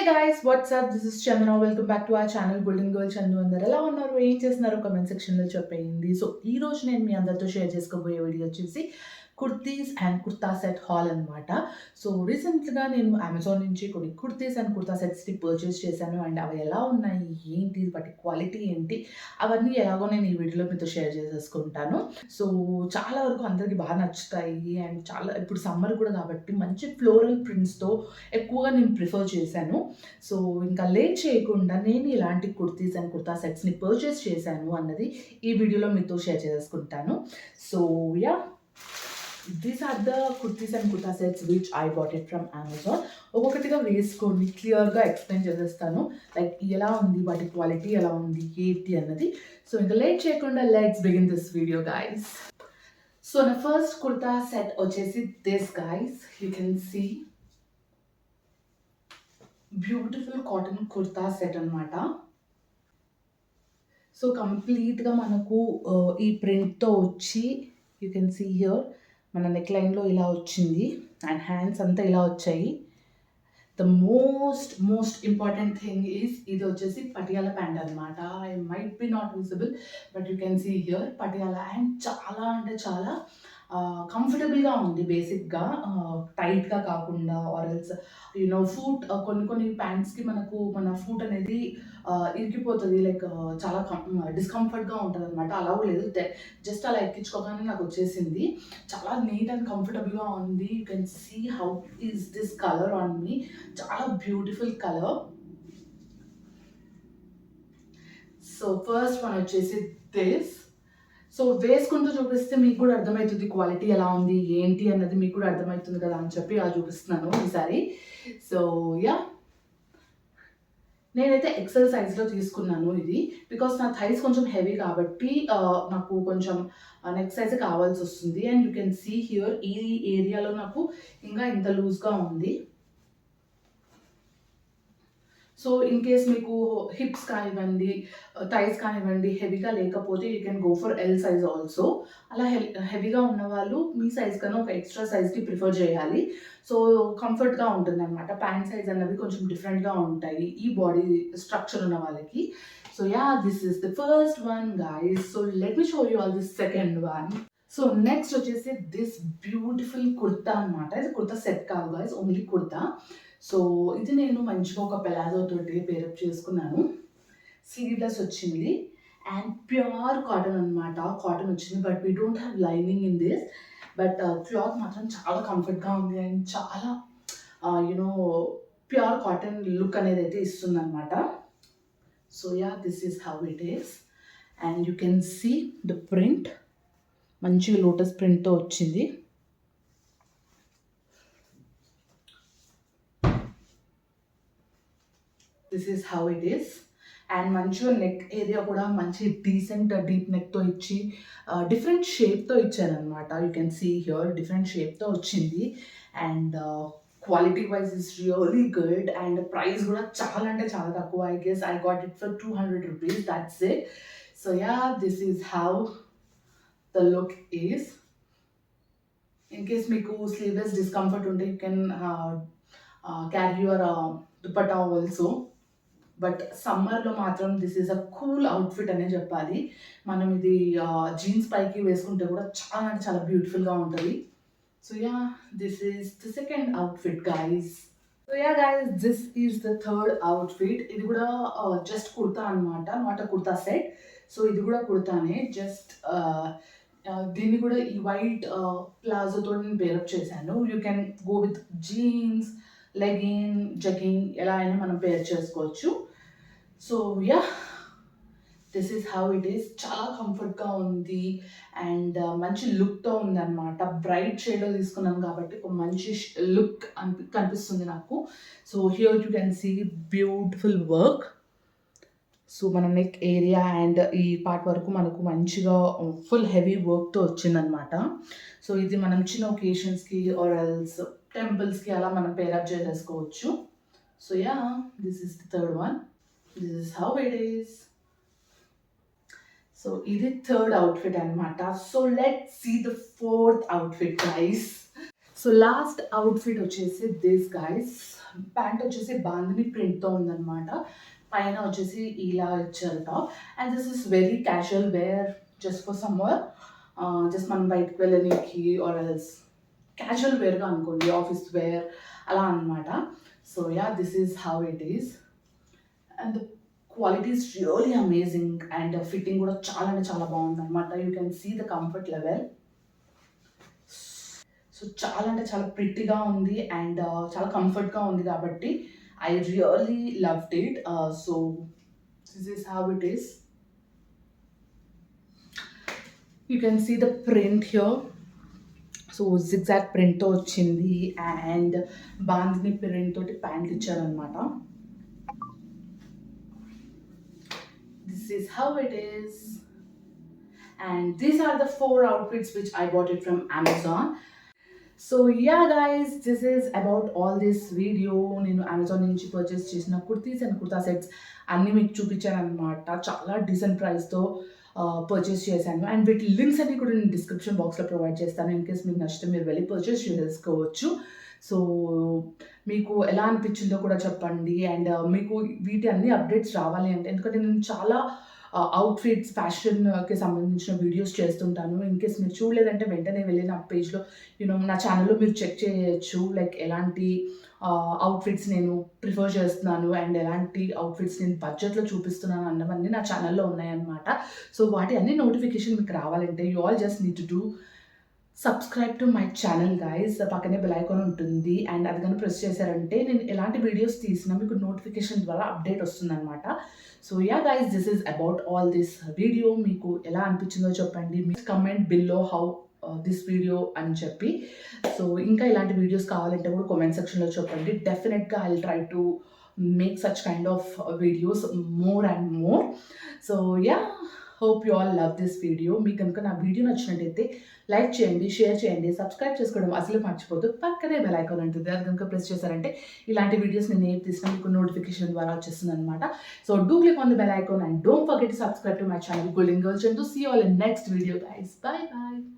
guys, what's up? This is Chandana. Welcome back to our channel Golden Girl Chandu. అందరు ఎలా ఉన్నారు, ఏం చేస్తున్నారు కామెంట్ సెక్షన్లో చెప్పేయండి. సో ఈ రోజు నేను మీ అందరితో షేర్ చేసుకోబోయే వీడియో వచ్చేసి kurtis and kurta set hall అనమాట. సో రీసెంట్గా నేను అమెజాన్ నుంచి కొన్ని కుర్తీస్ అండ్ కుర్తా సెట్స్ని పర్చేస్ చేశాను. అండ్ అవి ఎలా ఉన్నాయి, ఏంటి, వాటి క్వాలిటీ ఏంటి, అవన్నీ ఎలాగో నేను ఈ వీడియోలో మీతో షేర్ చేసేసుకుంటాను. సో చాలా వరకు అందరికీ బాగా నచ్చుతాయి. అండ్ చాలా ఇప్పుడు సమ్మర్ కూడా కాబట్టి మంచి ఫ్లోరల్ ప్రింట్స్తో ఎక్కువగా నేను ప్రిఫర్ చేశాను. సో ఇంకా లేట్ చేయకుండా నేను ఇలాంటి కుర్తీస్ అండ్ కుర్తా సెట్స్ని పర్చేస్ చేశాను అన్నది ఈ వీడియోలో మీతో షేర్ చేసుకుంటాను. So yeah, these are the kurtis and kurta sets which I bought it from Amazon. ఒక్కొక్కటిగా వేసుకొని క్లియర్గా ఎక్స్ప్లెయిన్ చేసేస్తాను, లైక్ ఎలా ఉంది, వాటి క్వాలిటీ ఎలా ఉంది, ఏంటి అన్నది. సో ఇంకా లేట్ చేయకుండా let's begin this video guys. So నా ఫస్ట్ కుర్తా సెట్ వచ్చేసి this guys, you can see beautiful cotton kurta set అనమాట. సో కంప్లీట్గా మనకు ఈ ప్రింట్తో వచ్చి యూ కెన్ సీ హియర్ మన నెక్ లైన్లో ఇలా వచ్చింది అండ్ హ్యాండ్స్ అంతా ఇలా వచ్చాయి. The most important thing is ఇది వచ్చేసి పటియాలా ప్యాంట్ అనమాట. I might be not visible but you can see here Patiala. And చాలా అంటే చాలా కంఫర్టబుల్గా ఉంది. బేసిక్గా టైట్గా కాకుండా ఆర్ఎల్స్ ఫూట్ కొన్ని ప్యాంట్స్కి మనకు మన ఫూట్ అనేది ఇరికిపోతుంది, లైక్ చాలా డిస్కంఫర్ట్గా ఉంటుంది అనమాట. అలా లేదు, జస్ట్ అలా ఎక్కించుకోగానే నాకు వచ్చేసింది. చాలా నీట్ అండ్ కంఫర్టబుల్గా ఉంది. You can see how is this colour on me. చాలా beautiful colour. So first one వచ్చేసి దిస్. సో వేసుకుంటూ చూపిస్తే మీకు కూడా అర్థమవుతుంది క్వాలిటీ ఎలా ఉంది, ఏంటి అన్నది మీకు కూడా అర్థమవుతుంది కదా అని చెప్పి అలా చూపిస్తున్నాను ఈసారి. సో యా, నేనైతే ఎక్సెల్ సైజ్లో తీసుకున్నాను ఇది, బికాస్ నా థైస్ కొంచెం హెవీ కాబట్టి నాకు కొంచెం నెక్ సైజ్ కావాల్సి వస్తుంది. And you can see here ఈ ఏరియాలో నాకు ఇంకా ఇంత లూజ్గా ఉంది. సో ఇన్ కేస్ మీకు హిప్స్ కానివ్వండి, థైస్ కానివ్వండి హెవీగా లేకపోతే you can go for L size also. అలా హెవీగా ఉన్న వాళ్ళు మీ సైజ్ కన్నా ఒక ఎక్స్ట్రా సైజ్కి ప్రిఫర్ చేయాలి. సో కంఫర్ట్గా ఉంటుంది అనమాట. ప్యాంట్ సైజ్ అన్నవి కొంచెం డిఫరెంట్గా ఉంటాయి ఈ బాడీ స్ట్రక్చర్ ఉన్న వాళ్ళకి. So yeah, this is the first one guy's. So let me show you all this second one. So next వచ్చేసి దిస్ బ్యూటిఫుల్ కుర్తా అనమాట. ఇది కుర్తా సెట్ కాదు గైస్, ఓన్లీ కుర్తా. సో ఇది నేను మంచిగా ఒక పెలాజో తోటి పేరప్ చేసుకున్నాను. స్లీవ్లెస్ వచ్చింది అండ్ ప్యూర్ కాటన్ అనమాట. కాటన్ వచ్చింది but we don't have lining in this. But cloth మాత్రం చాలా కంఫర్ట్గా ఉంది అండ్ చాలా ప్యూర్ కాటన్ లుక్ అనేది అయితే ఇస్తుంది అనమాట. So yeah, this is how it is. And you can see the print, మంచిగా లోటస్ ప్రింట్తో వచ్చింది. This is how it is. And మంచిగా నెక్ ఏరియా కూడా మంచి డీసెంట్ డీప్ నెక్తో ఇచ్చి డిఫరెంట్ షేప్తో ఇచ్చారనమాట. You can see here different షేప్తో వచ్చింది. And quality wise is really good. And price కూడా చాలా అంటే చాలా తక్కువ. I guess I got it for 200 rupees, that's it. So yeah, this is how the look is. In case మీకు sleeveless discomfort ఉంటే you can carry your dupatta also. But సమ్మర్లో మాత్రం this is a cool outfit అనే చెప్పాలి. మనం ఇది jeans పైకి వేసుకుంటే కూడా చాలా అంటే చాలా బ్యూటిఫుల్గా ఉంటుంది. So yeah, this is the second outfit guys. So ya guys, this is the third outfit. ఇది కూడా జస్ట్ కుర్తా అనమాట, not a kurta set. So ఇది కూడా కుర్తానే, జస్ట్ దీన్ని కూడా ఈ వైట్ ప్లాజోతో నేను పేరప్ చేశాను. You can go with jeans, legging, jegging, ఎలా అయినా మనం పేర్ చేసుకోవచ్చు. So yeah, this is how it is. చాలా కంఫర్ట్గా ఉంది అండ్ మంచి లుక్తో ఉంది అనమాట. బ్రైట్ షేడ్లో తీసుకున్నాను కాబట్టి ఒక మంచి లుక్ కనిపిస్తుంది నాకు. So here you can see beautiful work. So మన నెక్ ఏరియా అండ్ ఈ పార్ట్ వరకు మనకు మంచిగా ఫుల్ హెవీ వర్క్తో వచ్చిందనమాట. సో ఇది మనం చిన్న ఒకేషన్స్కి ఆర్ ఎల్స్ టెంపుల్స్కి అలా మనం పేరప్ చేసేసుకోవచ్చు. So yeah, this is the third one. This is how it is. So ఇది థర్డ్ అవుట్ఫిట్ అనమాట. So let's see the fourth outfit guys. So last outfit వచ్చేసి దిస్ గైస్. ప్యాంట్ వచ్చేసి బాందిని ప్రింట్తో ఉందన్నమాట. పైన వచ్చేసి ఇలా ఇచ్చారు top. And this is very casual wear just for summer. Just మనం బయటకు వెళ్ళడానికి ఆర్ ఎల్స్ క్యాజువల్ వేర్గా అనుకోండి, ఆఫీస్ వేర్ అలా అనమాట. So yeah, this is how it is. And the quality is really amazing. And fitting కూడా చాలా అంటే చాలా బాగుంది అనమాట. You can see the comfort level. So చాలా అంటే చాలా ప్రిట్టిగా ఉంది అండ్ చాలా కంఫర్ట్గా ఉంది కాబట్టి I really loved it. So this is how it is. You can see the print here. So zigzag ప్రింట్తో వచ్చింది అండ్ బాందిని ప్రింట్ తోటి ప్యాంట్ ఇచ్చారనమాట. This is how it is. And these are the 4 outfits which I bought it from Amazon. So ya guys, this is about all this video. నేను Amazon నుంచి purchase చేసిన kurtis and kurta sets అన్నీ మీకు చూపించాను అనమాట. చాలా డీసెంట్ ప్రైస్తో పర్చేస్ చేశాను. అండ్ వీటి లింక్స్ అన్ని కూడా నేను డిస్క్రిప్షన్ బాక్స్లో ప్రొవైడ్ చేస్తాను. ఇన్ కేస్ మీకు నచ్చితే మీరు వెళ్ళి పర్చేస్ చేసుకోవచ్చు. సో మీకు ఎలా అనిపించిందో కూడా చెప్పండి. అండ్ మీకు వీటి అన్ని అప్డేట్స్ రావాలి అంటే, ఎందుకంటే నేను చాలా అవుట్ఫిట్స్ ఫ్యాషన్కి సంబంధించిన వీడియోస్ చేస్తుంటాను. ఇన్ కేస్ మీరు చూడలేదంటే వెంటనే వెళ్ళి నా పేజ్లో నా ఛానల్లో మీరు చెక్ చేయొచ్చు. లైక్ ఎలాంటి అవుట్ఫిట్స్ నేను ప్రిఫర్ చేస్తున్నాను అండ్ ఎలాంటి అవుట్ఫిట్స్ నేను బడ్జెట్లో చూపిస్తున్నాను అన్నవన్నీ నా ఛానల్లో ఉన్నాయన్నమాట. సో వాటి అన్ని నోటిఫికేషన్ మీకు రావాలంటే you all just need to do subscribe to my channel guys. పక్కనే బెల్ ఐకాన్ ఉంటుంది అండ్ అది కానీ ప్రెస్ చేశారంటే నేను ఎలాంటి వీడియోస్ తీసినా మీకు నోటిఫికేషన్ ద్వారా అప్డేట్ వస్తుందన్నమాట. So ya guys, this is about all this video. మీకు ఎలా అనిపించిందో చెప్పండి. మీ కమెంట్ బిల్లో హౌ దిస్ వీడియో అని చెప్పి. సో ఇంకా ఇలాంటి వీడియోస్ కావాలంటే కూడా కామెంట్ సెక్షన్లో చెప్పండి. డెఫినెట్గా I will try to make such kind of videos more and more. So yeah, hope you all love this video. మీకు కనుక నా వీడియో నచ్చినట్టయితే లైక్ చేయండి, షేర్ చేయండి, సబ్స్క్రైబ్ చేసుకోవడం అసలు మర్చిపోద్దు. పక్కనే బెల్ ఐకాన్ ఉంటుంది, అది కనుక ప్రెస్ చేశారంటే ఇలాంటి వీడియోస్ నేను ఏం తీసినా మీకు నోటిఫికేషన్ ద్వారా వచ్చేస్తుంది అనమాట. So do click on the bell icon and don't forget to subscribe to my channel Golden Girl Chandu. See you all in next video guys. Bye bye.